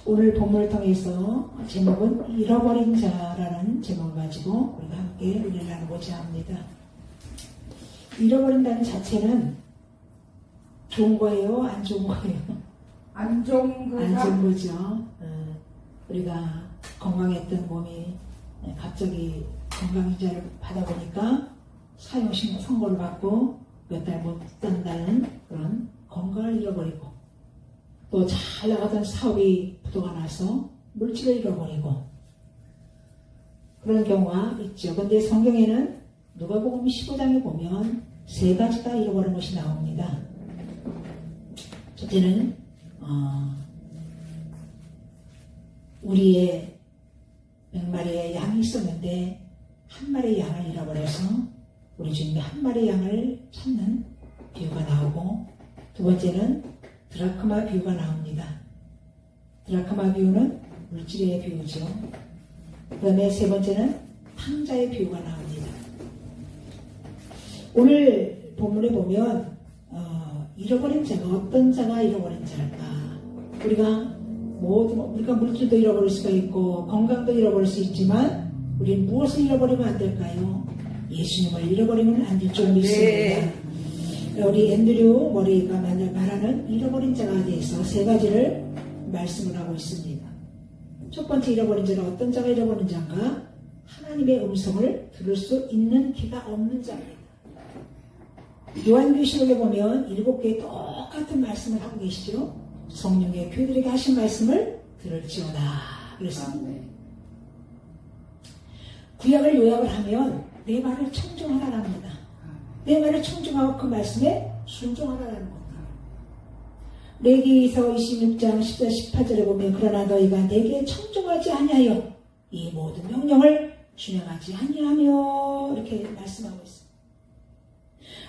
오늘 본문을 통해서 제목은 잃어버린 자라는 제목을 가지고 우리가 함께 은혜를 나누고자 합니다. 잃어버린다는 자체는 좋은 거예요? 안 좋은 거예요? 안 좋은 거죠. 우리가 건강했던 몸이 갑자기 건강인자를 받아보니까 사용신 선고를 받고 몇 달 못 산다는 그런 건강을 잃어버리고, 또 잘 나가던 사업이 부도가 나서 물질을 잃어버리고, 그런 경우가 있죠. 근데 성경에는 누가복음 15장에 보면 세 가지가 잃어버린 것이 나옵니다. 첫째는 우리의 100마리의 양이 있었는데 한 마리의 양을 잃어버려서 우리 주님이 한 마리의 양을 찾는 비유가 나오고, 두 번째는 드라크마 비유가 나옵니다. 드라크마 비유는 물질의 비유죠. 그 다음에 세 번째는 탕자의 비유가 나옵니다. 오늘 본문에 보면 잃어버린 자가 어떤 자가 잃어버린 자일까? 우리가 물질도 잃어버릴 수가 있고 건강도 잃어버릴 수 있지만 우리는 무엇을 잃어버리면 안 될까요? 예수님을 잃어버리면 안 될 줄 믿습니다. 우리 앤드류 머리가 말하는 잃어버린 자가 대해서 세 가지를 말씀을 하고 있습니다. 첫 번째 잃어버린 자는 어떤 자가 잃어버린 자인가? 하나님의 음성을 들을 수 있는 귀가 없는 자입니다. 요한계시록에 보면 7개의 똑같은 말씀을 하고 계시죠. 성령의 교회들에게 하신 말씀을 들을지어다 그랬습니다. 구약을 요약을 하면 내 말을 청종하라랍니다. 내 말을 청종하고 그 말씀에 순종하라는 겁니다. 레위기서 26장 14, 18절에 보면 그러나 너희가 내게 청종하지 아니하여 이 모든 명령을 준행하지 아니하며 이렇게 말씀하고 있습니다.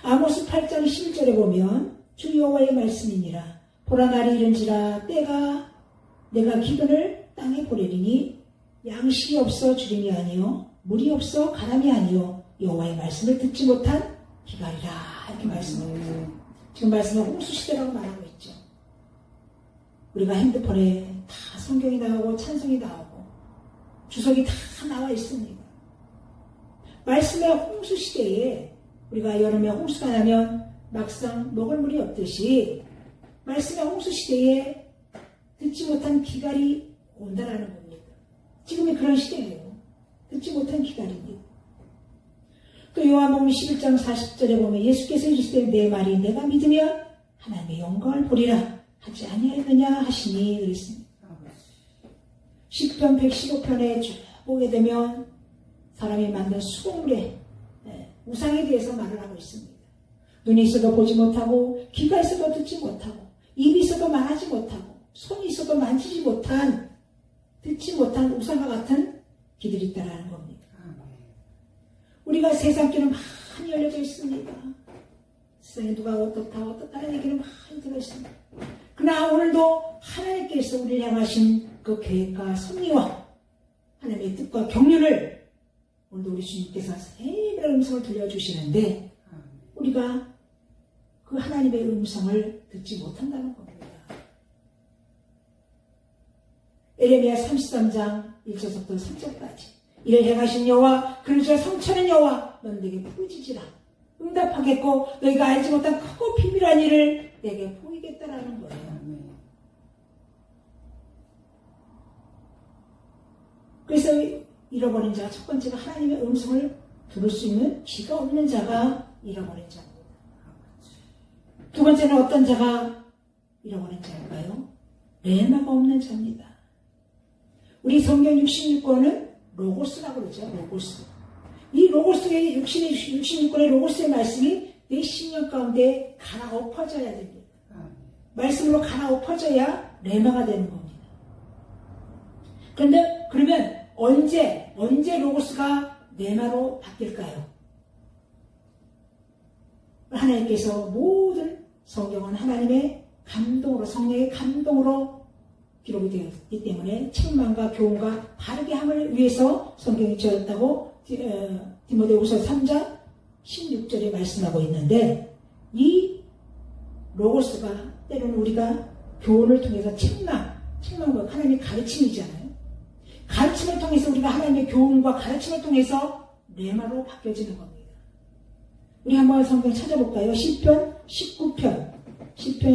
아모스 8장 11절에 보면 주 여호와의 말씀이니라. 보라 날이 이른지라 내가 기근을 땅에 보내리니 양식이 없어 주림이 아니요 물이 없어 가람이 아니요 여호와의 말씀을 듣지 못한 기갈이라 이렇게 말씀하고 있어요. 지금 말씀은 홍수시대라고 말하고 있죠. 우리가 핸드폰에 다 성경이 나오고 찬송이 나오고 주석이 다 나와 있습니다. 말씀의 홍수시대에 우리가 여름에 홍수가 나면 막상 먹을 물이 없듯이 말씀의 홍수시대에 듣지 못한 기갈이 온다라는 겁니다. 지금이 그런 시대예요. 듣지 못한 기갈입니다. 또 요한복음 11장 40절에 보면 예수께서 이르시되 내 말이 내가 믿으면 하나님의 영광을 보리라 하지 아니하였느냐 하시니 그랬습니다. 시편 115편에 쭉 보게 되면 사람이 만든 수공물의 우상에 대해서 말을 하고 있습니다. 눈이 있어도 보지 못하고 귀가 있어도 듣지 못하고 입이 있어도 말하지 못하고 손이 있어도 만지지 못한 듣지 못한 우상과 같은 기들이 있다는 겁니다. 우리가 세상길은 많이 열려져 있습니다. 세상에 누가 어떻다는 얘기는 많이 들어있습니다. 그러나 오늘도 하나님께서 우리를 향하신 그 계획과 섭리와 하나님의 뜻과 경륜을 오늘도 우리 주님께서 세밀한 음성을 들려주시는데 우리가 그 하나님의 음성을 듣지 못한다는 겁니다. 에레미야 33장 1절부터 3절까지 이를 행하신 여호와 그를 주어 성천한 여호와 너는 내게 부르짖으라 응답하겠고 너희가 알지 못한 크고 비밀한 일을 내게 보이겠다라는 거예요. 그래서 잃어버린 자 첫 번째가 하나님의 음성을 들을 수 있는 귀가 없는 자가 잃어버린 자입니다. 두 번째는 어떤 자가 잃어버린 자일까요? 레마가 없는 자입니다. 우리 성경 66권은 로고스라고 그러죠. 로고스. 이 로고스의 66권의 로고스의 말씀이 내 심령 가운데 가나 엎어져야 됩니다. 말씀으로 가나 엎어져야 레마가 되는 겁니다. 그런데 그러면 언제 로고스가 레마로 바뀔까요? 하나님께서 모든 성경은 하나님의 감동으로 성령의 감동으로 기록이 되어 있기 때문에 책망과 교훈과 바르게 함을 위해서 성경이 지었다고 디모데후서 3장 16절에 말씀하고 있는데 이 로고스가 때로는 우리가 교훈을 통해서 책망, 책망은 하나님의 가르침이잖아요. 가르침을 통해서 우리가 하나님의 교훈과 가르침을 통해서 레마로 바뀌어지는 겁니다. 우리 한번 성경 찾아볼까요? 시편 19편 7절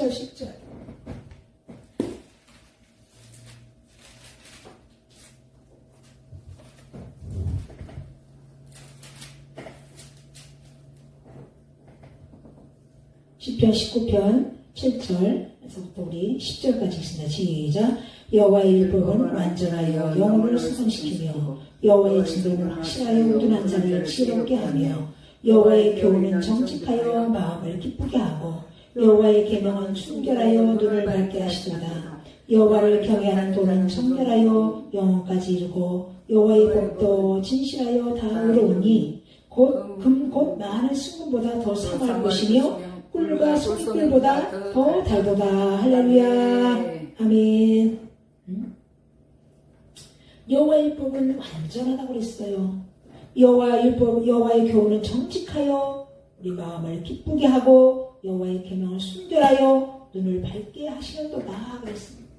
10절. 시편 19편 7절에서부터 우리 10절까지 있습니다. 시작. 여호와의 율법은 완전하여 영혼을 수선시키며 여호와의 진도는 확실하여 우둔한 자를 지혜롭게 하며 여호와의 교훈은 정직하여 마음을 기쁘게 하고 여호와의 계명은 순결하여 눈을 밝게 하시도다. 여호와를 경외하는 도는 정결하여 영혼까지 이르고 여호와의 법도 진실하여 다 의로우니 곧 많은 순금보다 더 상할 것이며 꿀과 송이꿀보다 더 달도다. 할렐루야. 아멘. 여호와의 율법은 완전하다고 그랬어요. 여호와의 교훈은 정직하여 우리 마음을 기쁘게 하고 여호와의 계명을 순결하여 눈을 밝게 하시는도다 그랬습니다.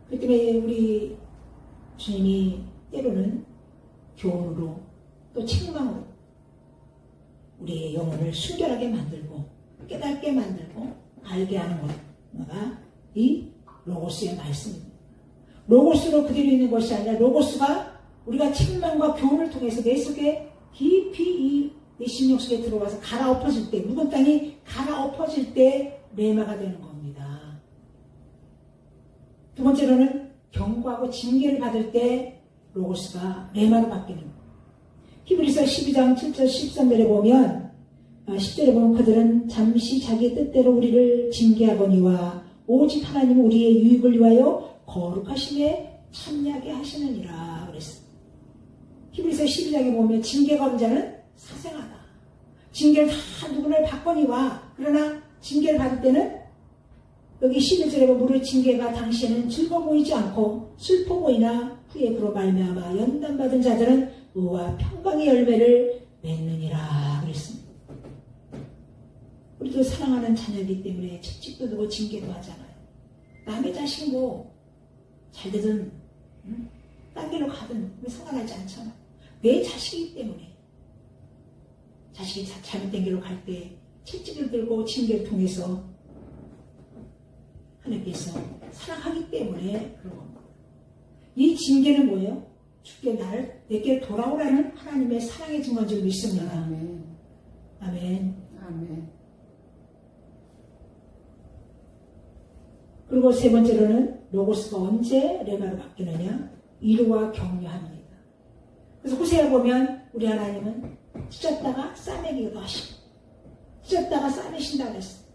그 때문에 우리 주님이 때로는 교훈으로 또 책망으로 우리의 영혼을 순결하게 만들고 깨닫게 만들고 알게 하는 것가 이 로고스의 말씀입니다. 로고스로 그대로 있는 것이 아니라 로고스가 우리가 책망과 교훈을 통해서 내 속에 깊이 내 심령 속에 들어와서 갈아엎어질 때, 묵은 땅이 갈아엎어질 때 레마가 되는 겁니다. 두 번째로는 경고하고 징계를 받을 때 로고스가 레마로 바뀌는 겁니다. 히브리서 12장 7절 13절에 보면 10절에 보면 그들은 잠시 자기 뜻대로 우리를 징계하거니와 오직 하나님은 우리의 유익을 위하여 거룩하심에 참여하게 하시느니라 그랬습니다. 히브리서 12장에 보면 징계가 없는 자는 사생하다. 징계를 다 누구를 받거니와 그러나 징계를 받을 때는 여기 11절에 보면 우리 징계가 당시에는 즐거워 보이지 않고 슬퍼 보이나 후에 그로 말미암아 연단받은 자들은 의와 평강의 열매를 맺느니라 그랬습니다. 우리도 사랑하는 자녀이기 때문에 채찍도 두고 징계도 하잖아요. 남의 자식이 뭐 잘되든 딴 길로 가든 상관하지 않잖아. 내 자식이기 때문에 자식이 잘못된 길로 갈 때 채찍을 들고 징계를 통해서 하나님께서 사랑하기 때문에 그런 겁니다. 이 징계는 뭐예요? 주께 내게 돌아오라는 하나님의 사랑의 증거인 줄 믿습니다. 아멘. 아멘. 아멘. 그리고 세 번째로는 로고스가 언제 레마로 바뀌느냐? 위로와 격려합니다. 그래서 호세아 보면 우리 하나님은 찢었다가 싸매기도 하시고 찢었다가 싸매신다고 했어요.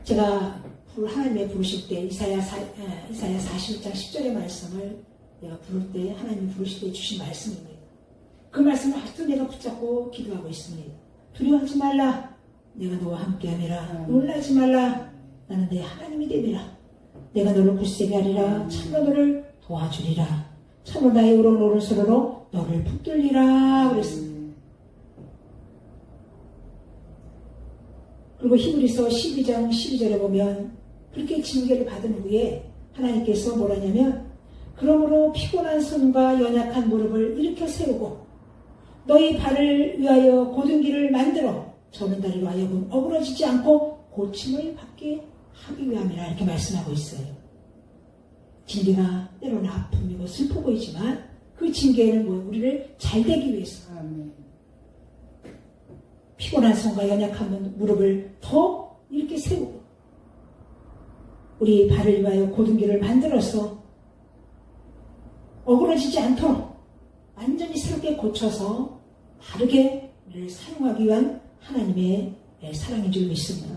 제가 하나님의 부르실 때 이사야 41장 10절의 말씀을 내가 부를 때 하나님이 부르실 때 주신 말씀입니다. 그 말씀을 아직도 내가 붙잡고 기도하고 있습니다. 두려워하지 말라. 내가 너와 함께하리라. 놀라지 말라. 나는 내 하나님이 되리라. 내가 너를 굳세게 하리라. 참으로 너를 도와주리라. 참으로 나의 의로운 오른손으로 너를 붙들리라 그랬습니다. 그리고 히브리서 12장 12절에 보면 그렇게 징계를 받은 후에 하나님께서 뭐라냐면 그러므로 피곤한 손과 연약한 무릎을 일으켜 세우고 너희 발을 위하여 곧은 길을 만들어 저는 다리로 하여금 어그러지지 않고 고침을 받게 하기 위함이라 이렇게 말씀하고 있어요. 징계가 때로는 아픔이고 슬퍼 보이지만 그 징계는 뭐 우리를 잘되기 위해서 아멘. 피곤한 손과 연약한 무릎을 더 이렇게 세우고 우리 발을 위하여 곧은 길을 만들어서 어그러지지 않도록 완전히 새롭게 고쳐서 다르게 우리를 사용하기 위한 하나님의 사랑인 줄 믿습니다.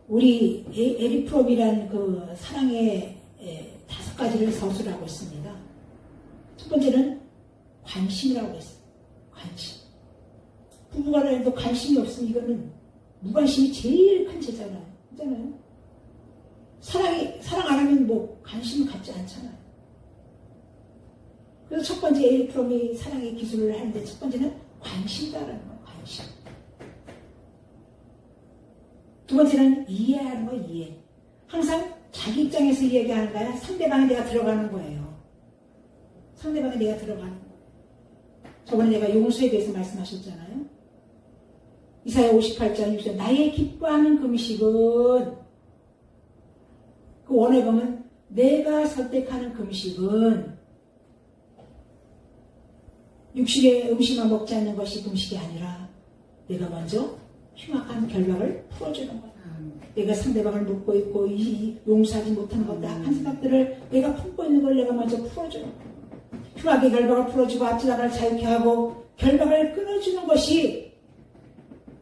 우리 에릭 프롬이라는 그 사랑의 5가지를 서술하고 있습니다. 첫 번째는 관심이라고 했어요. 관심. 부부간에도 관심이 없으면 이거는 무관심이 제일 큰 죄잖아요. 그잖아요. 사랑 안 하면 뭐 관심을 갖지 않잖아요. 그래서 첫 번째 에릭 프롬이 사랑의 기술을 하는데 첫 번째는 관심다라는 거예요. 관심. 두 번째는 이해하는 거 이해. 항상 자기 입장에서 이야기하는 거야. 상대방에 내가 들어가는 거예요. 상대방에 내가 들어가는 거예요. 저번에 내가 용서에 대해서 말씀하셨잖아요. 이사야 58장 6절 나의 기뻐하는 금식은 그 원어에 보면 내가 선택하는 금식은 육식의 음식만 먹지 않는 것이 금식이 아니라 내가 먼저 흉악한 결박을 풀어주는 거야. 내가 상대방을 묶고 있고 용서하지 못하는 것들 악한 생각들을 내가 품고 있는 걸 내가 먼저 풀어주는 거야. 흉악의 결박을 풀어주고 앞지나갈 자유케 하고 결박을 끊어주는 것이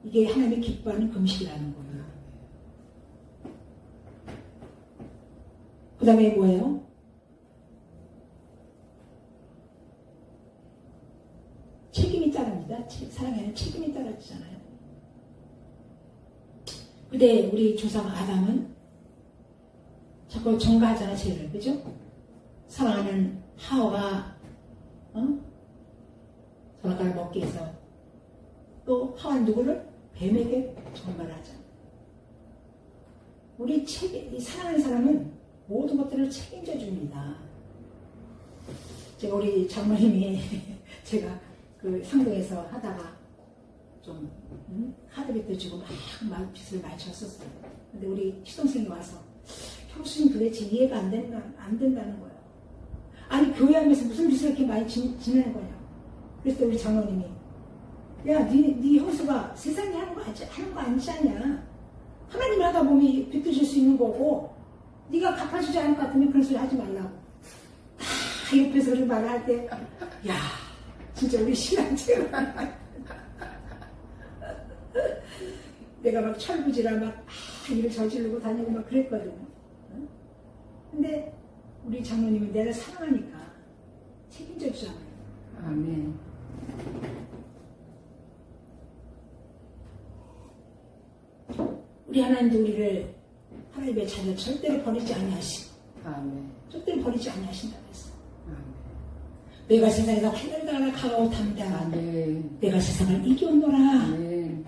이게 하나님이 기뻐하는 금식이라는 거예요. 그 다음에 뭐예요? 책임이 따릅니다. 사랑에는 책임이 따라지잖아요. 근데 우리 조상 아담은 자꾸 전가하잖아, 죄를. 그죠? 사랑하는 하와가 선악과를 먹게 해서 또 하와는 누구를? 뱀에게 전가를 하잖아. 우리 사랑하는 사람은 모든 것들을 책임져 줍니다. 제가 우리 장모님이 제가 그 상동에서 하다가 좀 카드빚도 주고 막 빚을 많이 졌었어요. 근데 우리 시동생이 와서 형수님 도대체 이해가 안 된다는 거예요. 아니 교회 하면서 무슨 빚을 이렇게 많이 지내는 거냐. 그래서 우리 장모님이 야, 네 형수가 세상에 하는 거 아니지 않냐. 하나님이 하다 보면 빚도 줄 수 있는 거고 네가 갚아주지 않을 것 같으면 그런 소리 하지 말라고. 다 옆에서 그런 말을 할 때 야 진짜 우리 신앙체가 내가 막 철부지라 막 일을 저지르고 다니고 막 그랬거든요. 근데 우리 장로님이 내가 사랑하니까 책임져 주잖아요. 아멘. 우리 하나님도 우리를 하나님의 자녀 절대로 버리지 아니하시고 아멘. 절대로 버리지 아니하신다고 했어. 아멘. 내가 세상에서 환난을 가까워합니다. 아멘. 내가 세상을 이겨온노라. 아멘.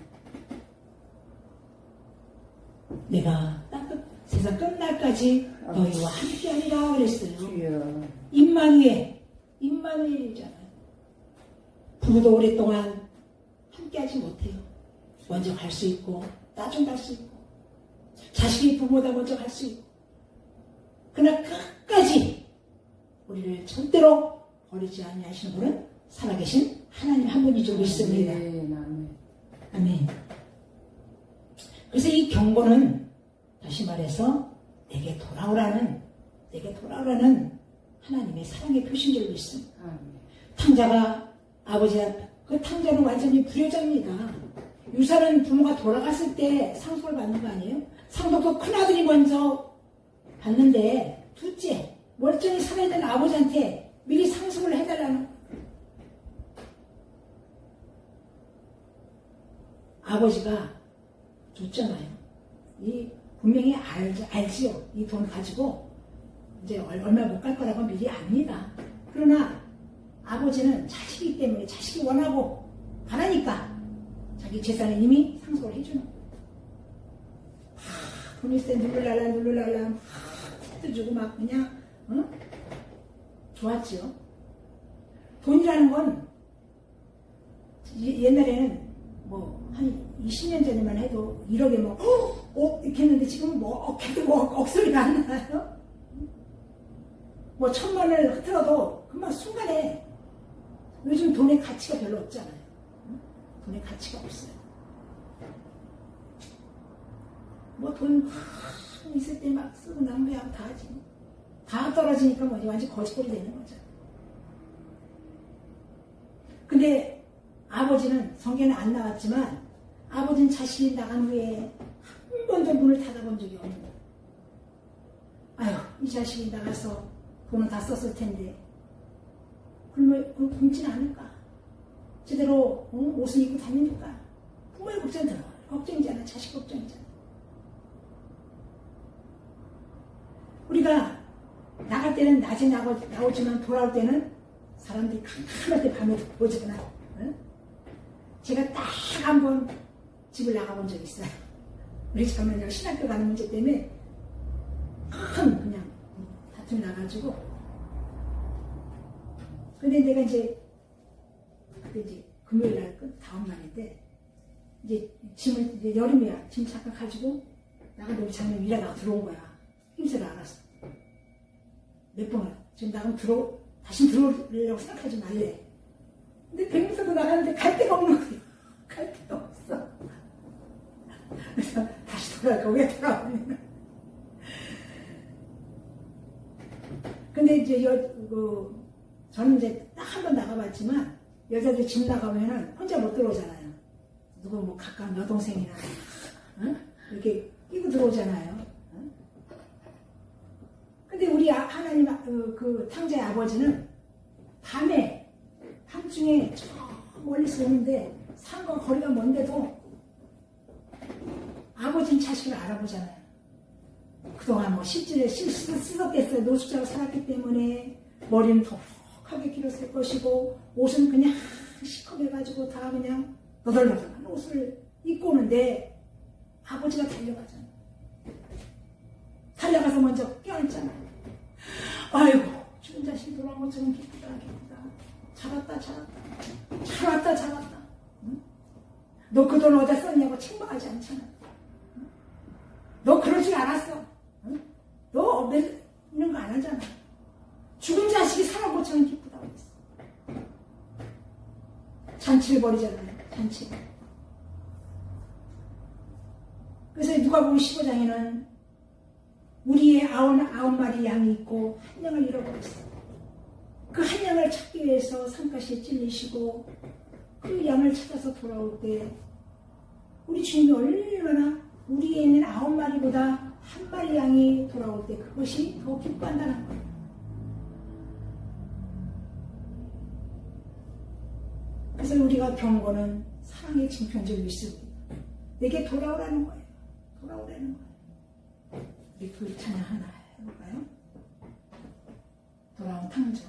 내가 세상 끝날까지 너희와 함께하리라 그랬어요. 주여. 임마누엘이잖아요. 부부도 오랫동안 함께하지 못해요. 먼저 갈 수 있고 나중 갈 수 있고 자식이 부모보다 먼저 갈 수 있고 그러나 끝까지 우리를 절대로 버리지 아니하시는 분은 살아계신 하나님 한 분이 좀 있습니다. 아멘. 아멘. 그래서 이 경고는 다시 말해서 내게 돌아오라는 하나님의 사랑의 표시인 줄 믿습니다. 아멘. 탕자가 그 탕자는 완전히 불효자입니다. 유사는 부모가 돌아갔을 때 상속을 받는 거 아니에요? 상속도 큰아들이 먼저 받는데 둘째 멀쩡히 살아있는 아버지한테 미리 상속을 해달라는 아버지가 줬잖아요. 분명히 알지요. 이 돈 가지고 이제 얼마 못 갈 거라고 미리 압니다. 그러나 아버지는 자식이기 때문에 자식이 원하고 바라니까 자기 재산을 이미 상속을 해주는 거예요. 돈 있을 때 누르랄라 택도 주고 막 그냥 좋았죠. 돈이라는 건 옛날에는 뭐 한 20년 전에만 해도 1억에 뭐 이렇게 했는데 지금 뭐 억소리가 안 나요. 뭐 1,000만원을 흐트러도 금방 순간에 요즘 돈의 가치가 별로 없잖아요. 돈의 가치가 없어요. 뭐 돈 있을 때 막 쓰고 낭비하고 다 하지. 다 떨어지니까 뭐 완전 거지꼴이 되는 거죠. 근데 아버지는 성경에 안 나왔지만 아버지는 자식이 나간 후에 한 번도 문을 닫아본 적이 없는 거예요. 아유, 이 자식이 나가서 돈은 다 썼을 텐데 그러면 굶지는 않을까? 제대로 옷을 입고 다니니까 부모의 걱정이잖아. 자식 걱정이잖아. 우리가 나갈 때는 낮에 나오지만 돌아올 때는 사람들이 캄캄할 때 밤에 보잖아. 응? 제가 딱 한 번 집을 나가본 적이 있어요. 우리 자매가 신학교 가는 문제 때문에 큰 그냥 다툼이 나가지고. 근데 내가 이제 그때 이제 금요일 날 다음 날인데 이제 짐을 이제 여름이야. 짐 잠깐 가지고 나가는데 우리 자매가 일하다가 들어온 거야. 힘세를 알았어. 몇 번을 지금 나가면 다시 들어오려고 생각하지 말래. 근데 백미터도 나가는데 갈 데가 없는 거야. 갈 데가 없어. 그래서 다시 돌아가. 왜 돌아오냐. 근데 이제 저는 이제 딱 한 번 나가봤지만 여자들 집 나가면은 혼자 못 들어오잖아요. 누구 뭐 가까운 여동생이나 이렇게 끼고 들어오잖아요. 근데 우리 하나님 그 탕자의 아버지는 밤중에 저 멀리서 오는데 산과 거리가 먼데도 아버지는 자식을 알아보잖아요. 그동안 뭐 실질에 씻었겠어요. 노숙자로 살았기 때문에 머리는 톡하게 길었을 것이고 옷은 그냥 시커매가지고 다 그냥 너덜너덜한 옷을 입고 오는데 아버지가 달려가잖아요. 달려가서 먼저 껴안잖아요. 아이고 죽은 자식이 돌아온 것처럼 기쁘다. 잡았다. 응? 너 그 돈 어디다 썼냐고 책망하지 않잖아. 응? 너 그러지 않았어. 응? 너 없는 거 안 하잖아. 죽은 자식이 살아온 것처럼 기쁘다고 했어. 잔치를 벌이잖아요. 잔치. 그래서 누가복음 15장에는 우리의 아홉 마리 양이 있고 한 양을 잃어버렸어. 그 한 양을 찾기 위해서 산가시에 찔리시고 그 양을 찾아서 돌아올 때 우리 주님이 얼마나 우리에 있는 9마리보다 한 마리 양이 돌아올 때 그것이 더 기뻐한다는 거예요. 그래서 우리가 배운 거는 사랑의 징표적인 있습니다. 내게 돌아오라는 거예요. 돌아오라는 거예요. 우리 그 찬양 하나 해볼까요? 돌아온 탕자.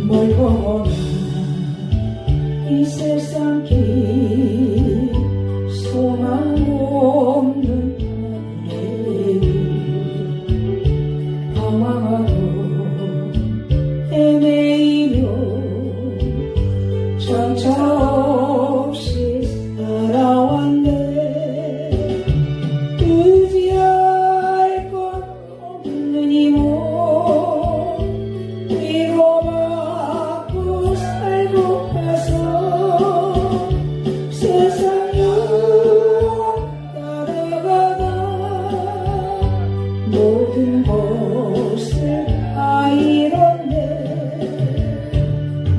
멀고 이 세상 길 소망 없는 하늘에 방황하고 헤매이며 정처 없이 살아왔네. 의지할 것 없는 이 몸 위로받고 살고 가서 세상 유혹 따라가다 모든 것을 다 잃었네.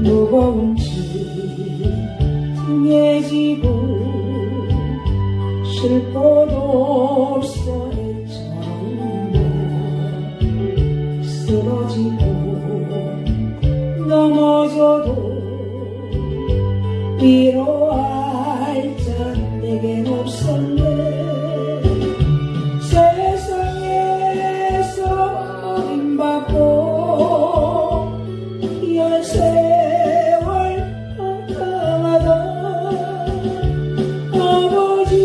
무거운 등에 지고 쉴 곳 없어 애처로 쓰러지고 넘어져도 위로할 자 내겐 없었네. 세상에서 버림받고 귀한 세월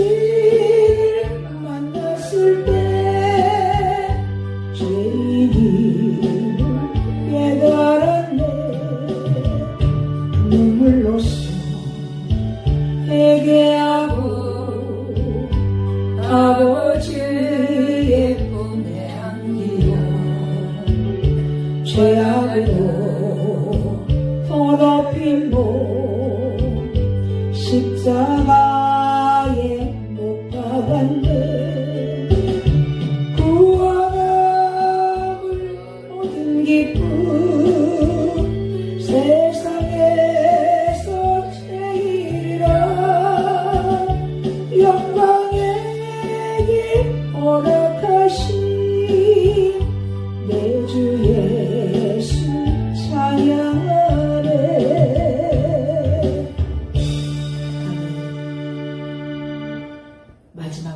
아버지를 만났을 때 죄인임을 깨달았네. 눈물로써 회개하고 아버지의 품에 안기고 죄악으로 더럽힌 몸 십자가에 못 박았네. 구원함을 얻은 기쁨 세상에서 제일이라 영광의 길 허락하신 내 주 예수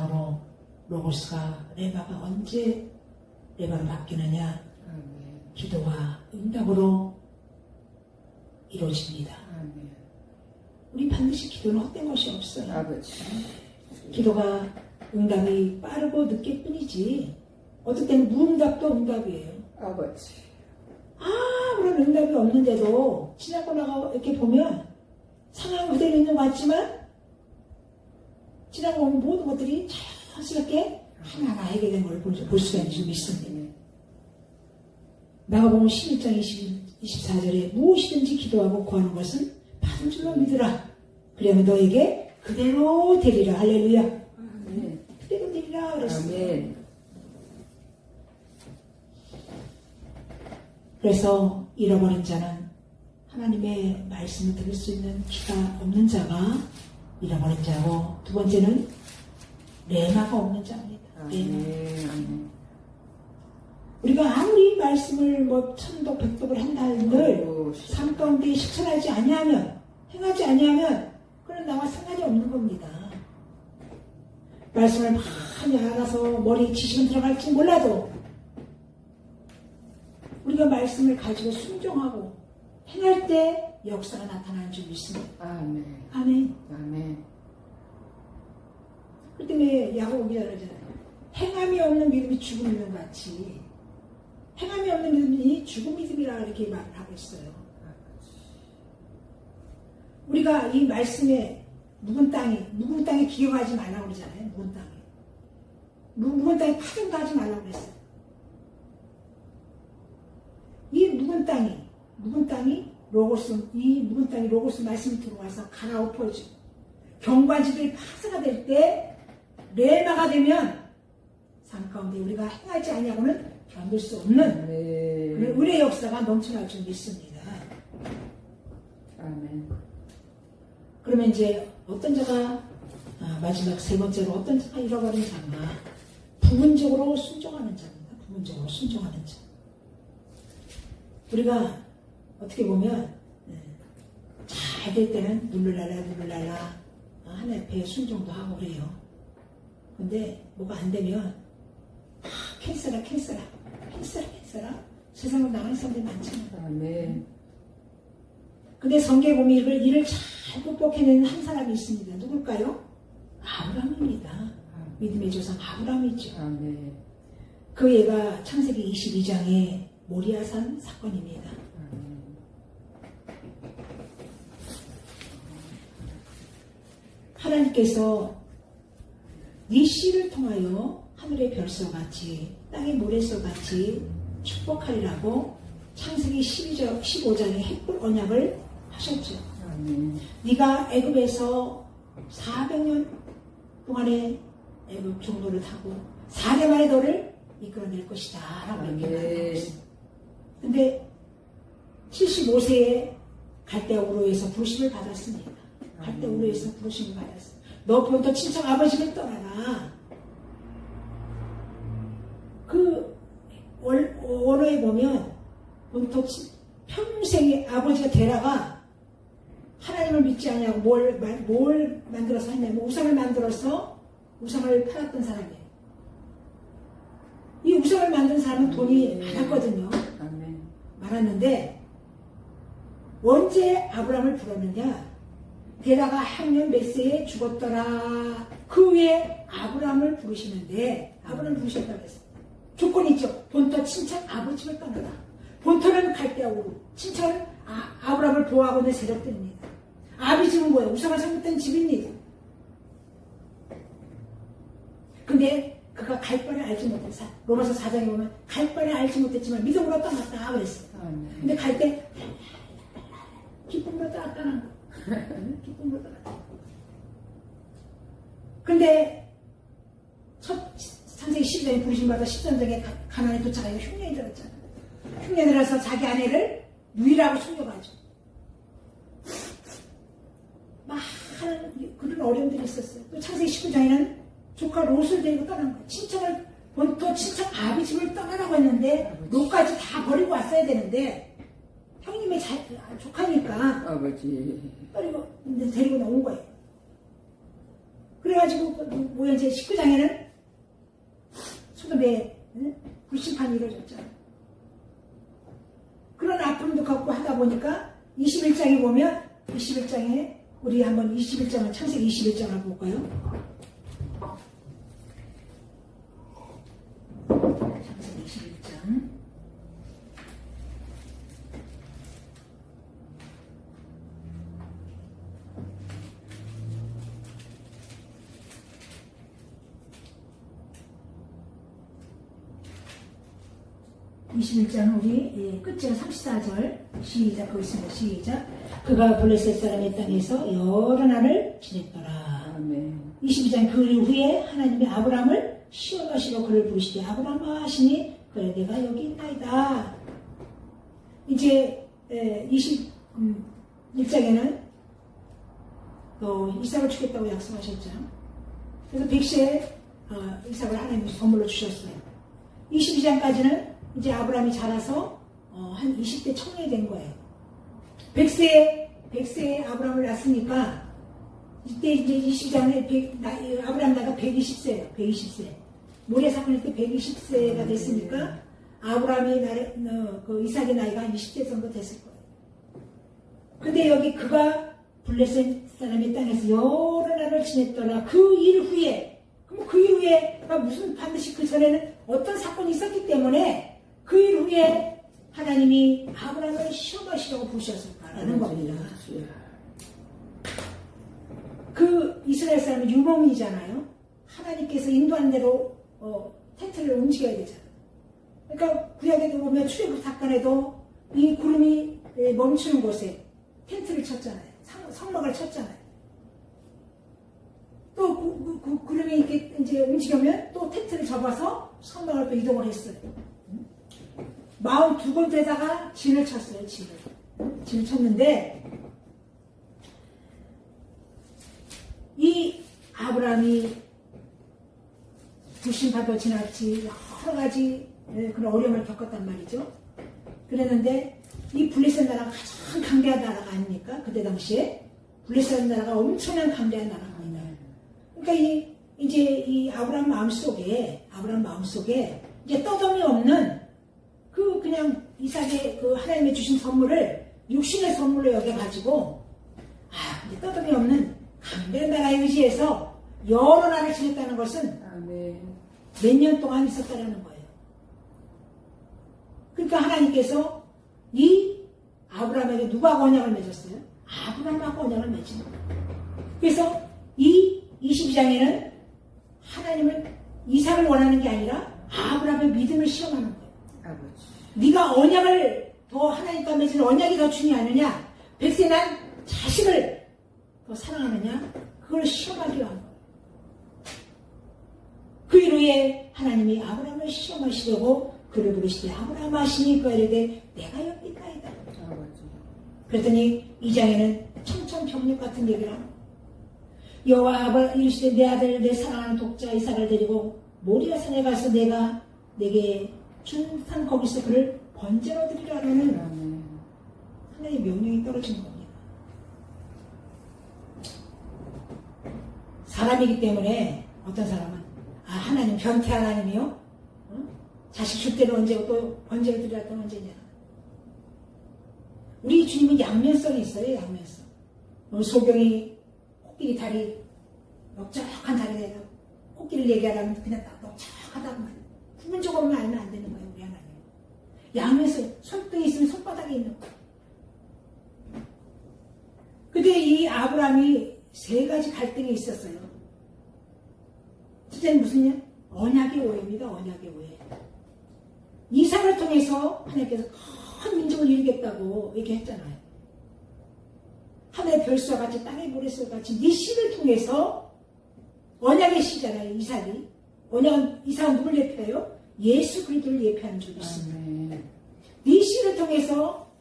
영상으로 로고스가 레바가 언제 레바로 바뀌느냐? 아멘. 기도와 응답으로 이루어집니다. 아멘. 우리 반드시 기도는 헛된 것이 없어요. 아버지. 기도가 응답이 빠르고 늦게 뿐이지 어떨 때는 무응답도 응답이에요. 아버지. 아무런 응답이 없는데도 지나고 이렇게 보면 상황 그대로 있는 것 같지만 지나고 보면 모든 것들이 자연스럽게 하나하나 해결된 걸 볼 수가 있는 줄 믿습니다. 마가복음 11장 24절에 무엇이든지 기도하고 구하는 것은 받은 줄로 믿으라. 그러면 너에게 그대로 되리라. 할렐루야. 아멘. 그대로 되리라 그랬습니다. 아멘. 그래서 잃어버린 자는 하나님의 말씀을 들을 수 있는 귀가 없는 자가 잃어버린 자고, 두 번째는 레마가 없는 자입니다. 레마. 아멘. 우리가 아무리 말씀을 천독 백독을 한다 한들 삶 가운데 실천하지 아니하면, 행하지 아니하면 그건 나와 상관이 없는 겁니다. 말씀을 많이 알아서 머리에 지식은 들어갈지 몰라도 우리가 말씀을 가지고 순종하고 행할 때 역사가 나타나는 줄 믿습니다. 아멘. 아멘. 아멘. 그 때문에 야고보 기자가 그러잖아요. 행함이 없는 믿음이 죽은 믿음 같이, 행함이 없는 믿음이 죽은 믿음이라 이렇게 말을 하고 있어요. 우리가 이 말씀에 묵은 땅에 기억하지 말라고 그러잖아요. 묵은 땅에. 묵은 땅에 파전도 하지 말라고 그랬어요. 이 묵은 땅이 로고스 말씀이 들어와서 갈아엎어지고 경관지들이 파쇄가 될 때 레마가 되면 삶 가운데 우리가 행하지 아니하고는 견딜 수 없는 의의 역사가 넘쳐날 줄 믿습니다. 아멘. 그러면 이제 어떤 자가 마지막 세 번째로 어떤 자가 잃어버린 자가 부분적으로 순종하는 자입니다. 부분적으로 순종하는 자. 우리가 어떻게 보면 잘 될 때는 누를랄라 하나님 앞에 순종도 하고 그래요. 근데 뭐가 안 되면 캔슬라 세상으로 나가는 사람들이 많잖아요. 아멘. 근데 성경에 보면 이를 잘 극복해내는 한 사람이 있습니다. 누굴까요? 아브라함입니다. 믿음의 조상 아브라함이죠. 아멘. 그 예가 창세기 22장의 모리아산 사건입니다. 하나님께서 네 씨를 통하여 하늘의 별서같이 땅의 모래서같이 축복하리라고 창세기 15장의 햇불 언약을 하셨죠. 아멘. 네가 애굽에서 400년 동안의 애굽 종로를 타고 4년 만에 너를 이끌어낼 것이다 라고 이렇게 말하고 있습니다. 근데 75세에 갈대우르에서 부르심을 받았습니다. 갈대우르에서 부르심을 받았어. 너 본토 친척 아버지를 떠나라. 그 원어에 보면 본토 평생에 아버지가 데라가 하나님을 믿지 않냐고 뭘 만들어서 했냐면 우상을 만들어서 우상을 팔았던 사람이에요. 이 우상을 만든 사람은 돈이 많았거든요. 아멘. 많았는데 언제 아브라함을 부르느냐? 데라가 학년 몇 세에 죽었더라. 그 후에 아브라함을 부르시는데 아브라함을 부르셨다고 했어요. 조건이 있죠. 본토 친척 아버지를 떠나라. 본토는 갈대우르, 친척은 아브라함을 보호하고 있는 세력들입니다. 아비 집은 뭐예요? 우상을 섬겼던 집입니다. 근데 그가 갈 바를 알지 못했어. 로마서 4장에 보면 갈 바를 알지 못했지만 믿음으로 떠났다 그랬어요. 근데 갈 때 기쁨으로 떠났다는 거. 기쁨으로 떠났다. 근데 첫 창세기 12장에 부르심받아 13장에 가나안에 도착하여 흉년이 들었잖아. 흉년이 들어서 자기 아내를 누이라고 숨겨가지고 막 하는 그런 어려움들이 있었어요. 또 창세기 19장에는 조카 롯을 데리고 떠난 거예요. 친척을 본토 친척 아비 집을 떠나라고 했는데 롯까지 다 버리고 왔어야 되는데 형님의 조카니까 아버지. 데리고 나온 거예요. 그래가지고 뭐야 이제 19장에는 소돔의 불심판이 이루어졌죠. 그런 아픔도 겪고 하다 보니까 21장에 보면 21장에 우리 한번 21장을 창세기 21장을 볼까요? 창세기 21장 21장은 우리 끝째 34절 시작 거기 있습니다. 시작. 그가 블레셋 사람의 땅에서 여러 날을 지냈더라. 아멘. 22장 그 후에 하나님이 아브람을 시험하시고 그를 부르시되 아브람아 하시니 그래 내가 여기 있나이다. 이제 21장에는 또 이삭을 주겠다고 약속하셨죠. 그래서 100세에 이삭을 하나님이 선물로 주셨어요. 22장까지는 이제 아브라함이 자라서 한 20대 청년이 된 거예요. 100세에 아브라함을 낳았으니까 이때 이제 22장에 아브라함 나이가 120세예요. 120세. 모래사건일 때 120세가 됐으니까 아브라함이 그 이삭의 나이가 한 20세 정도 됐을 거예요. 근데 여기 그가 블레셋 사람의 땅에서 여러 날을 지냈더라. 그 일 후에, 그럼 그 일 후에가 무슨 반드시 그 전에는 어떤 사건이 있었기 때문에 그 일 후에 하나님이 아브라함을 시험하시려고 부르셨을까라는 겁니다. 그 이스라엘 사람은 유목민이잖아요. 하나님께서 인도한 대로 텐트를 움직여야 되잖아요. 그러니까 구약에도 보면 출애굽 사건에도 이 구름이 멈추는 곳에 텐트를 쳤잖아요. 성막을 쳤잖아요. 또 그 구름이 이렇게 이제 움직이면 또 텐트를 접어서 성막을 또 이동을 했어요. 42군데다가 진을 쳤어요. 진을 쳤는데 이 아브라함이 불신받아 지났지 여러 가지 그런 어려움을 겪었단 말이죠. 그랬는데 이 블레셋 나라가 가장 강대한 나라가 아닙니까? 그때 당시에 블레셋 나라가 엄청난 강대한 나라입니다. 그러니까 이제 이 아브라함 마음속에 이제 떠덤이 없는 그냥 이삭의 그 하나님의 주신 선물을 육신의 선물로 여겨가지고 이제 떠덤이 없는 강대한 나라에 의지해서 여러 날을 지냈다는 것은 몇 년 동안 있었다는 거예요. 그러니까 하나님께서 이 아브라함에게 누가 언약을 맺었어요? 아브라함하고 언약을 맺은 거예요. 그래서 이 22장에는 하나님은 이삭을 원하는 게 아니라 아브라함의 믿음을 시험하는 거예요. 네가 언약을 더 하나님과 맺은 언약이 더 중요하느냐, 백세 난 자식을 더 사랑하느냐, 그걸 시험하기로 한 거예요. 그 이후에 하나님이 아브라함을 시험하시려고 그를 부르시되 아브라함 하시니 그 이르되 내가 여기 있나이다. 그랬더니 2장에는 청천벽력 같은 얘기를 합니다. 여호와 이르시되 내 아들 내 사랑하는 독자 이삭을 데리고 모리아 산에 가서 내가 내게 준 산 거기서 그를 번제로 드리라는 하나님의 명령이 떨어진 겁니다. 사람이기 때문에 어떤 사람은 하나님 변태 하나님이요? 자식 줄 때는 언제고 또 번제로 드리라 또 언제냐. 우리 주님은 양면성이 있어요. 양면성. 소경이 코끼리 다리 넓적한 다리에다 코끼리를 얘기하라면 그냥 딱 넓적하다고 말이에요. 부분적으로만 알면 안 되는 거예요. 우리 하나님. 양면성 손등이 있으면 손바닥에 있는 거예요. 근데 이 아브라함이 세 가지 갈등이 있었어요. 첫째는 무슨요? 언약의 오해입니다. 언약의 오해. 이삭을 통해서 하나님께서 큰 민족을 이루겠다고 얘기했잖아요. 하늘의 별수와 같이 땅의 모래수와 같이 네 씨를 통해서 언약의 씨잖아요. 이삭이. 이삭은 누굴 예표해요? 예수 그리스도를 예표하는 줄 믿습니다. 네 씨를 통해서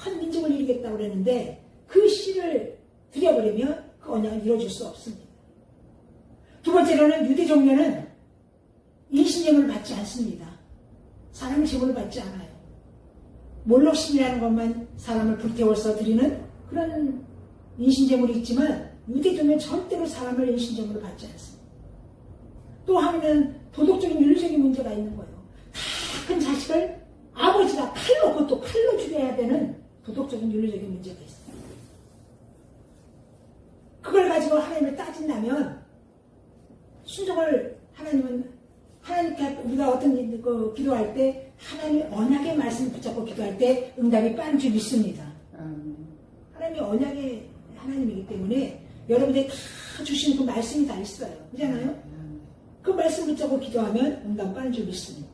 큰 민족을 이루겠다고 그랬는데 그 씨를 들여버리면 그 언약을 이루어질 수 없습니다. 두 번째로는 유대 종교는 인신제물을 받지 않습니다. 사람의 제물을 받지 않아요. 몰록신이라는 것만 사람을 불태워서 드리는 그런 인신제물이 있지만 유대교는 절대로 사람을 인신적으로 받지 않습니다. 또 하나는 도덕적인 윤리적인 문제가 있는 거예요. 다 큰 자식을 아버지가 칼로, 그것도 칼로 죽여야 되는 도덕적인 윤리적인 문제가 있어요. 그걸 가지고 하나님을 따진다면 순종을 하나님께 우리가 어떤 기도할 때 하나님의 언약의 말씀을 붙잡고 기도할 때 응답이 빠른 줄 믿습니다. 하나님이 언약의 하나님이기 때문에 여러분들이 다 주신 그 말씀이 다 있어요. 그렇잖아요? 그 말씀을 붙잡고 기도하면 응답 빠른 줄 믿습니다.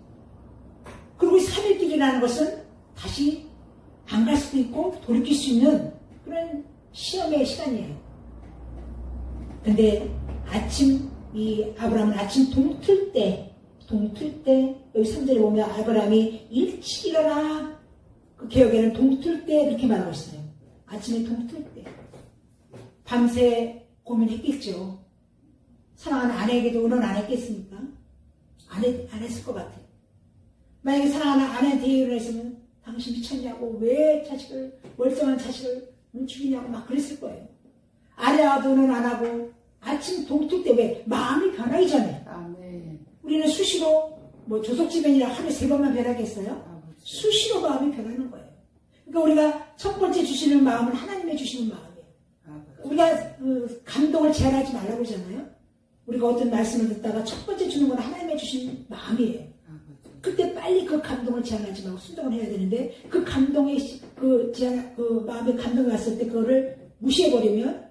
그리고 3일길이라는 것은 다시 안 갈 수도 있고 돌이킬 수 있는 그런 시험의 시간이에요. 근데 아브라함은 아침 동틀 때 여기 3절에 보면 아브라함이 일찍 일어나 그 개혁에는 동틀 때 그렇게 말하고 있어요. 아침에 동틀 때 밤새 고민했겠죠. 사랑하는 아내에게도 의논 안 했겠습니까? 안 했을 것 같아요. 만약에 사랑하는 아내한테 얘기를 했으면 당신 미쳤냐고, 왜 멀쩡한 자식을 죽이냐고 막 그랬을 거예요. 아내와도 의논 안 하고 아침 동틀 때 왜 마음이 변하기 전에 우리는 수시로 조석지변이라 하루에 3번만 변하겠어요? 수시로 마음이 변하는 거예요. 그러니까 우리가 첫 번째 주시는 마음은 하나님의 주시는 마음이에요. 우리가 감동을 제한하지 말라고 그러잖아요. 우리가 어떤 말씀을 듣다가 첫 번째 주는 건 하나님의 주신 마음이에요. 그때 빨리 그 감동을 제한하지 말고 순종을 해야 되는데 그 감동의 그 마음의 감동이 왔을 때 그거를 무시해버리면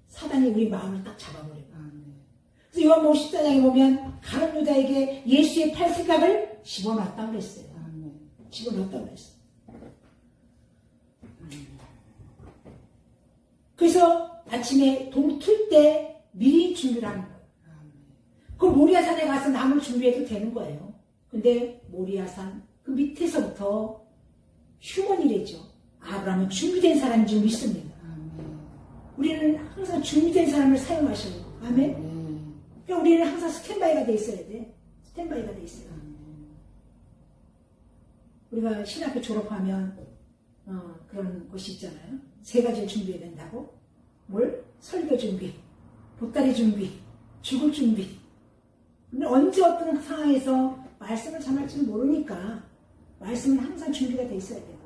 사단이 우리 마음을 딱 잡아버려요. 그래서 요한복음 14장에 보면 가룟 유다에게 예수의 팔색각을 집어넣었다고 그랬어요. 집어넣었다고 그랬어요. 그래서 아침에 동틀 때 미리 준비를 하는 거예요. 그 모리아산에 가서 나물 준비해도 되는 거예요. 근데 모리아산 그 밑에서부터 휴먼이랬죠. 아브라함은 준비된 사람인 줄 믿습니다. 우리는 항상 준비된 사람을 사용하셔요. 아멘? 그러니까 우리는 항상 스탠바이가 돼 있어야 돼. 스탠바이가 돼 있어요. 우리가 신학교 졸업하면 그런 것이 있잖아요. 3가지를 준비해야 된다고. 뭘? 설교 준비, 보따리 준비, 죽을 준비. 근데 언제 어떤 상황에서 말씀을 전할지는 모르니까 말씀은 항상 준비가 돼 있어야 되고,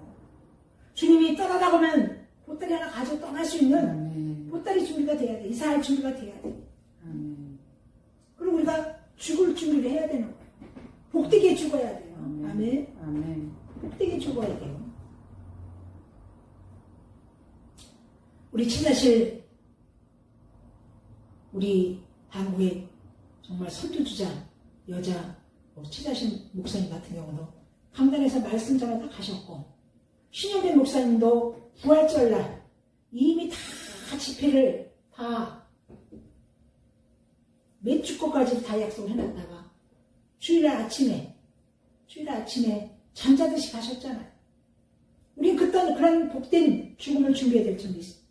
주님이 떠나가면 보따리 하나 가지고 떠날 수 있는 보따리 준비가 돼야 돼. 이사할 준비가 돼야 돼. 그리고 우리가 죽을 준비를 해야 되는 거예요. 복되게 죽어야 돼요. 아멘. 복되게 죽어야 돼요. 우리 친자실, 우리 한국의 정말 선두주자 여자 친자실 목사님 같은 경우도 강단에서 말씀 전에 다 가셨고, 신영빈 목사님도 부활절날 이미 다 집회를 다 몇 주거까지 다 약속을 해놨다가 주일날 아침에 잠자듯이 가셨잖아요. 우린 그런 복된 죽음을 준비해야 될 점이 있어요.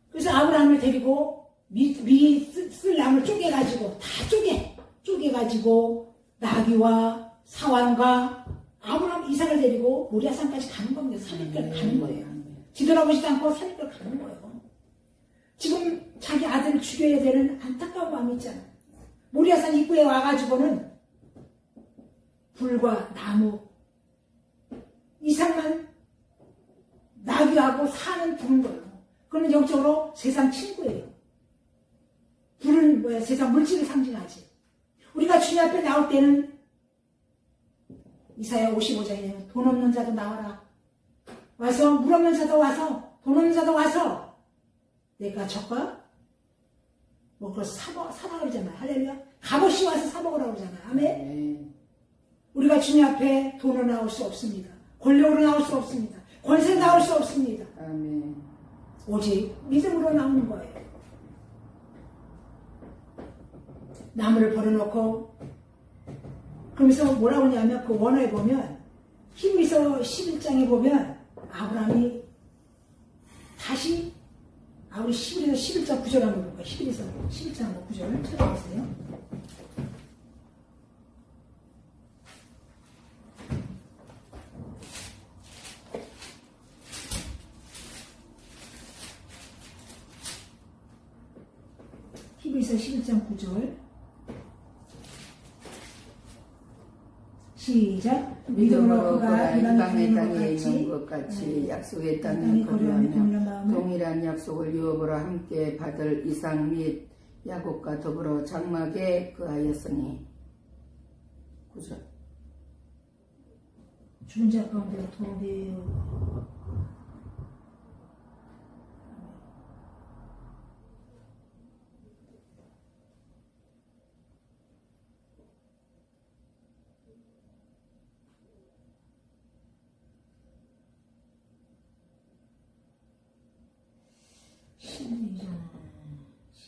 그래서 아브라함을 데리고 미리 쓸 나무를 쪼개가지고 쪼개가지고 나귀와 사환과 아브라함 이삭을 데리고 모리아산까지 가는 겁니다. 3일까지 가는 거예요. 뒤돌아보지도 않고 3일까지 가는 거예요. 지금 자기 아들을 죽여야 되는 안타까운 마음이 있잖아요. 모리아산 입구에 와가지고는 불과 나무, 이삭만 나귀하고 사는 부는 거예요. 그러면 영적으로 세상 친구예요. 불은 뭐야? 세상 물질을 상징하지. 우리가 주님 앞에 나올 때는 이사야 55장에 돈 없는 자도 나와라. 와서 물 없는 자도 와서 돈 없는 자도 와서 내가 저가 그걸 사라 그러잖아요. 할렐루야. 값없이 와서 사 먹으라고 그러잖아요. 아멘. 우리가 주님 앞에 돈으로 나올 수 없습니다. 권력으로 나올 수 없습니다. 권세 나올 수 없습니다. 아멘. 오직 믿음으로 나오는 거예요. 나무를 버려놓고, 그러면서 뭐라고 하냐면 그 원어에 보면 히브리서 11장에 보면 아브라함이 다시 우리 히브리서 11장 9절 한번 볼까요? 히브리서 11장 9절 찾아보세요. 히브리서 11장 9절. 시작. 믿음으로 그가 이방의 땅에 있는 있는 것 같이 약속의 땅에 거류하며 동일한 약속을 유업으로 함께 받을 이삭 및 야곱과 더불어 장막에 거하였으니. 9절. 죽은 자 가운데 도배요.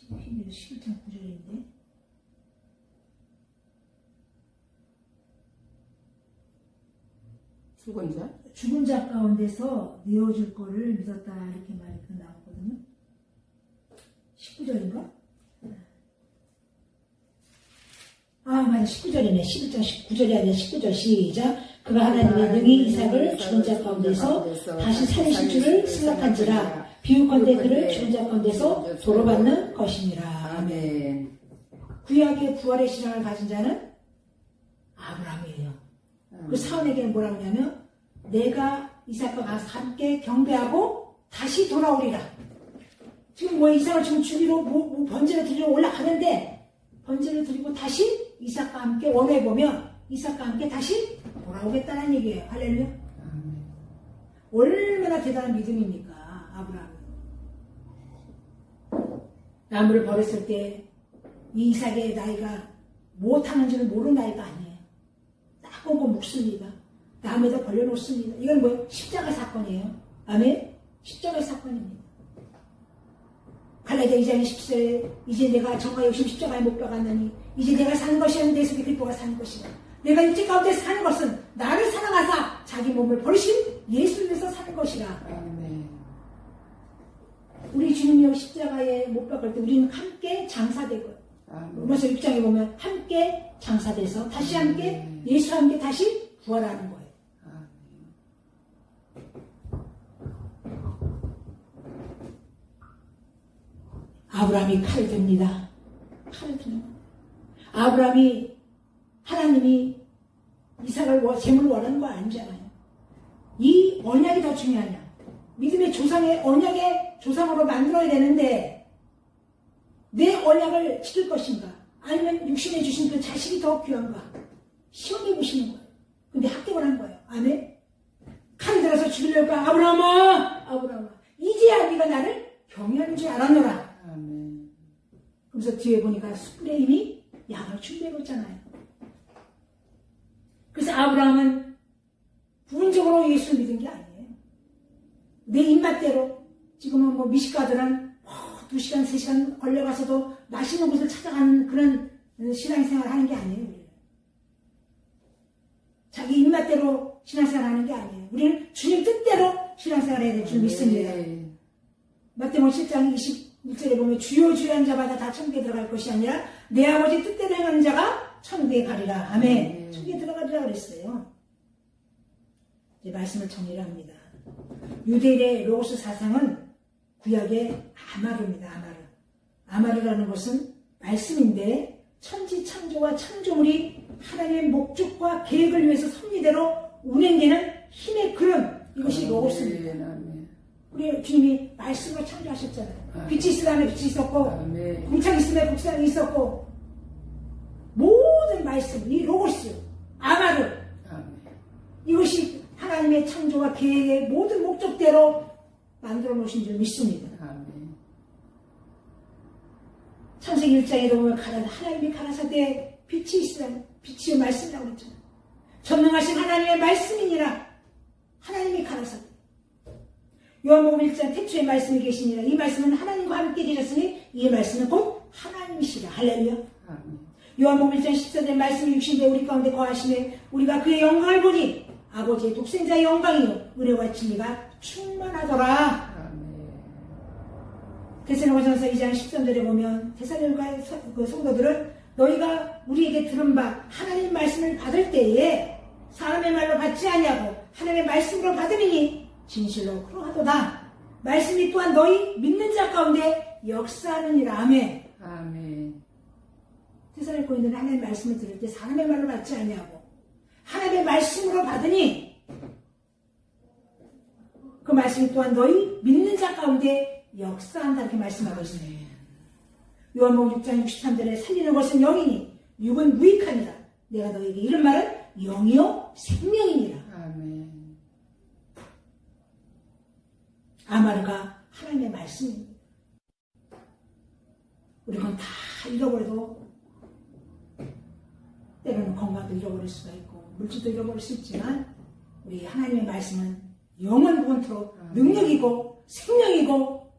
히브리서 11장 9절인데 죽은 자 가운데서 내어줄 거를 믿었다 이렇게 말이 나오거든요. 19절인가? 아 맞아 19절이네. 11장 19절이 아니라 19절. 시작. 그가 하나님의 능히 이삭을 죽은 자 가운데서 다시 살리실 줄을 생각한지라 비유컨대 그를 죽은 자 가운데서 도로받는 것이니라. 아멘. 구약의 부활의 신앙을 가진 자는 아브라함이에요. 그 사원에게는 뭐라고 하냐면 내가 이삭과 함께 경배하고 다시 돌아오리라. 지금 뭐 이삭을 지금 죽이러 뭐 번제를 드리러 올라가는데 번제를 드리고 다시 이삭과 함께 원해보면 이삭과 함께 다시 돌아오겠다는 얘기예요. 할렐루야. 얼마나 대단한 믿음입니까 아브라함. 나무를 버렸을 때 이 이삭의 나이가 못하는 줄을 모르는 나이가 아니에요. 딱 보고 묵습니다. 나무에다 벌려놓습니다. 이건 뭐 십자가 사건이에요. 아멘? 십자가 사건입니다. 갈라디아 2장 10절에 이제 내가 정과 욕심 십자가에 못 박았느니 이제 내가 사는 것이 아닌 내 속에 그리스도가 사는 것이다. 내가 육체 가운데 사는 것은 나를 사랑하사 자기 몸을 버리신 예수를 위해서 사는 것이라. 아멘. 우리 주님이 십자가에 못 박을 때 우리는 함께 장사되고요. 로마서 6장에 보면 함께 장사돼서 다시 함께 예수와 함께 다시 부활하는 거예요. 아브라함이 칼을 듭니다. 칼을 드는 거예요. 아브라함이 하나님이 이삭을 제물로 원하는 거 아니잖아요. 이 언약이 더 중요하냐. 믿음의 조상의 언약의 조상으로 만들어야 되는데 내 언약을 지킬 것인가 아니면 육신에 주신 그 자식이 더 귀한가 시험해 보시는 거예요. 근데 합격을 한 거예요. 아멘. 칼이 들어서 죽이려고 아브라함아 이제야 네가 나를 경외하는 줄 알았노라. 아멘. 그래서 뒤에 보니까 숯불에 이미 양을 준비해놓잖아요. 그래서 아브라함은 부분적으로 예수를 믿은 게 아니에요. 내 입맛대로 지금은 뭐 미식가들은 2시간, 3시간 걸려가서도 맛있는 곳을 찾아가는 그런 신앙생활을 하는 게 아니에요. 자기 입맛대로 신앙생활을 하는 게 아니에요. 우리는 주님 뜻대로 신앙생활을 해야 될 줄 믿습니다. 마태복음 7장 21절에 보면 주요 주요한 자마다 다 천국에 들어갈 것이 아니라 내 아버지 뜻대로 행하는 자가 천국에 가리라. 아멘. 천국에 들어가리라 그랬어요. 이제 말씀을 정리를 합니다. 유대인의 로고스 사상은 구약의 아마르입니다. 아마르라는 것은 말씀인데 천지 창조와 창조물이 하나님의 목적과 계획을 위해서 섭리대로 운행되는 힘의 그런 이것이 로고스입니다. 우리 주님이 말씀으로 창조하셨잖아요. 빛이 있으라면 빛이 있었고 궁창이 있으면 궁창이 있었고 모든 말씀, 이 로고스, 아마르 이것이 하나님의 창조와 계획의 모든 목적대로 만들어 놓으신 줄 믿습니다. 창세기 1장에도 보면 하나님이 가라사대 빛이 있으라면 빛이 말씀이라고 그랬잖아요. 전능하신 하나님의 말씀이니라. 하나님이 가라사대. 요한복음 1장 태초에 말씀이 계시니라. 이 말씀은 하나님과 함께 계셨으니 이 말씀은 곧 하나님이시라. 할렐루야. 요한복음 1장 14절 말씀이 육신되어 우리 가운데 거하시매 우리가 그의 영광을 보니 아버지의 독생자의 영광이요 은혜와 진리가 충만하더라. 데살로니가전서 2장 13절에 보면 데살로니가 성도들은 너희가 우리에게 들은 바 하나님 말씀을 받을 때에 사람의 말로 받지 아니하고 하나님의 말씀으로 받으리니 진실로 그러하도다. 말씀이 또한 너희 믿는 자 가운데 역사하느니라. 아멘. 나사렛 고인들은 하나님의 말씀을 들을 때 사람의 말로 받지 아니하고 하나님의 말씀으로 받으니 그 말씀이 또한 너희 믿는 자 가운데 역사한다 이렇게 말씀하고 있습니다. 요한복음 6장 63절에 살리는 것은 영이니 육은 무익하니라. 내가 너에게 이런 말은 영이요 생명이니라. 아멘. 아마르가 하나님의 말씀입니다. 우리 그건 다 잃어버려도 때로는 건강도 잃어버릴 수가 있고 물질도 잃어버릴 수 있지만 우리 하나님의 말씀은 영원 무건토록 능력이고 생명이고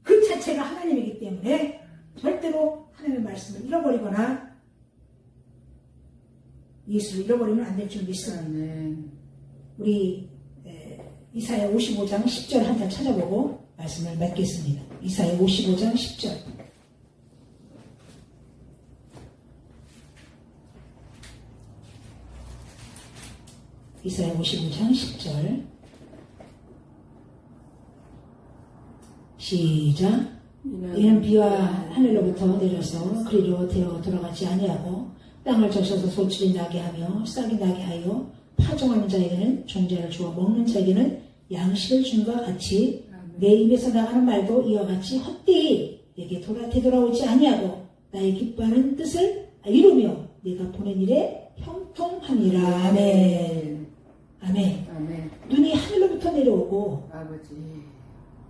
그 자체가 하나님이기 때문에 절대로 하나님의 말씀을 잃어버리거나 예수를 잃어버리면 안 될 줄 믿습니다. 우리 이사야 55장 10절 한 장 찾아보고 말씀을 맺겠습니다. 이사야 55장 10절. 이사야 55장 10절. 시작. 이는 비와 하늘로부터 내려서 그리로 되어 돌아가지 아니하고 땅을 적셔서 소출이 나게 하며 싹이 나게 하여 파종하는 자에게는 종자를 주어 먹는 자에게는 양식을 준 것 같이 내 입에서 나가는 말도 이와 같이 헛되이 내게 되돌아오지 아니하고 나의 기뻐하는 뜻을 이루며 내가 보낸 일에 형통하니라. 아멘. 아멘. 아멘. 눈이 하늘로부터 내려오고 아버지.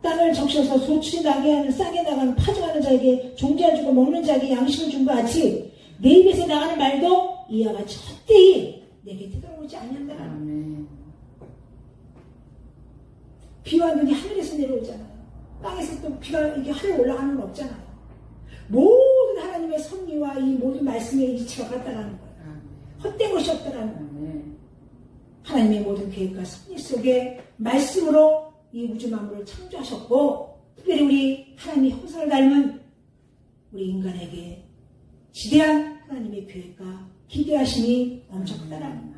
땅을 적셔서 소출이 나게 하는 싹에 나가는 파종하는 자에게 종자를 주고 먹는 자에게 양식을 준 것 같이 내 입에서 나가는 말도 이와 같이 헛되이 내게 되돌아오지 아니한다. 아멘. 비와 눈이 하늘에서 내려오잖아요. 땅에서 또 비가 이게 하늘에 올라가는 건 없잖아요. 모든 하나님의 섭리와 이 모든 말씀의 이치가 같다라는 거예요. 아멘. 헛된 것이 없다라는 거예요. 아멘. 하나님의 모든 계획과 섭리 속에 말씀으로 이 우주 만물을 창조하셨고 특별히 우리 하나님의 형상을 닮은 우리 인간에게 지대한 하나님의 계획과 기대하심이 엄청 크다라는 거예요.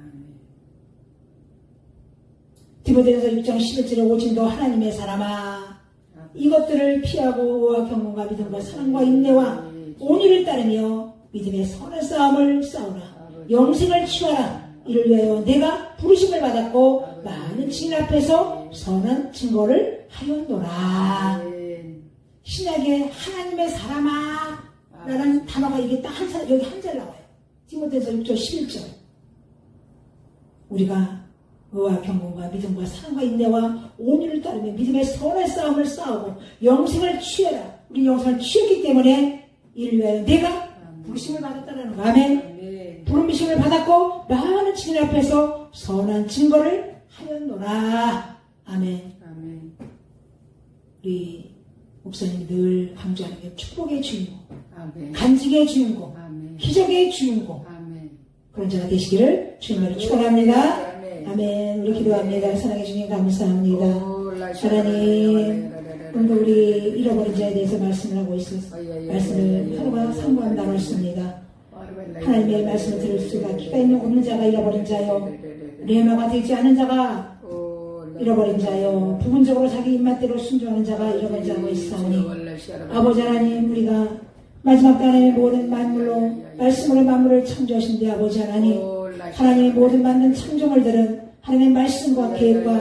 디모데전서 6장 11절에 오직 너 하나님의 사람아 이것들을 피하고 의와 경건과 믿음과 사랑과 인내와 온유를 따르며 믿음의 선한 싸움을 싸우라. 영생을 취하라. 이를 위하여 내가 부르심을 받았고 많은 증인 앞에서 선한 증거를 하였노라. 신약에 하나님의 사람아 라는 단어가 이게 딱 여기 한 절 나와요. 디모데전서 6장 11절. 우리가 의와 경건과 믿음과 사랑과 인내와 온유를 따르며 믿음의 선한 싸움을 싸우고 영생을 취해라. 우리 영생을 취했기 때문에 이를 위하여 내가 부르심을 받았다는 거. 아멘. 부르심을 받았고 많은 증인 앞에서 선한 증거를 하였노라. 아멘. 아멘. 우리 목사님이 늘 강조하는 게 축복의 주인공, 아멘. 간증의 주인공, 아멘. 기적의 주인공. 아멘. 그런 자가 되시기를 주님으로 축원합니다. 아멘. 아멘. 우리 기도합니다. 사랑해 주님 감사합니다. 하나님, 오늘도 우리 잃어버린 자에 대해서 말씀을 하고 있어서 말씀을 하루가 상고한 나눴습니다. 하나님의 말씀을 들을 수가 기가 있는 없는 자가 잃어버린 자요, 레마가 되지 않은 자가 잃어버린 자요, 부분적으로 자기 입맛대로 순종하는 자가 잃어버린 자가 있사오니 아버지 하나님, 우리가 마지막 하나님의 모든 만물로 말씀으로 만물을 창조하신데 아버지 하나님, 하나님의 모든 만든 창조물들은 하나님의 말씀과 계획과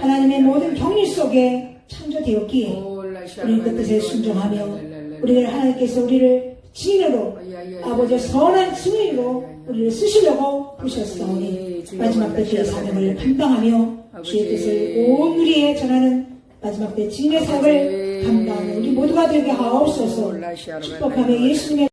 하나님의 모든 경리 속에 창조되었기에 우리는 그 뜻에 순종하며 우리를 하나님께서 우리를 증인으로 아버지의 선한 증인으로 우리를 쓰시려고 부르셨사오니 마지막 때 주의 사명을 감당하며 주의 뜻을 온 우리에 전하는 마지막 때 증인의 사역을 감당하는 우리 모두가 되게 하옵소서. 축복하며 예수님의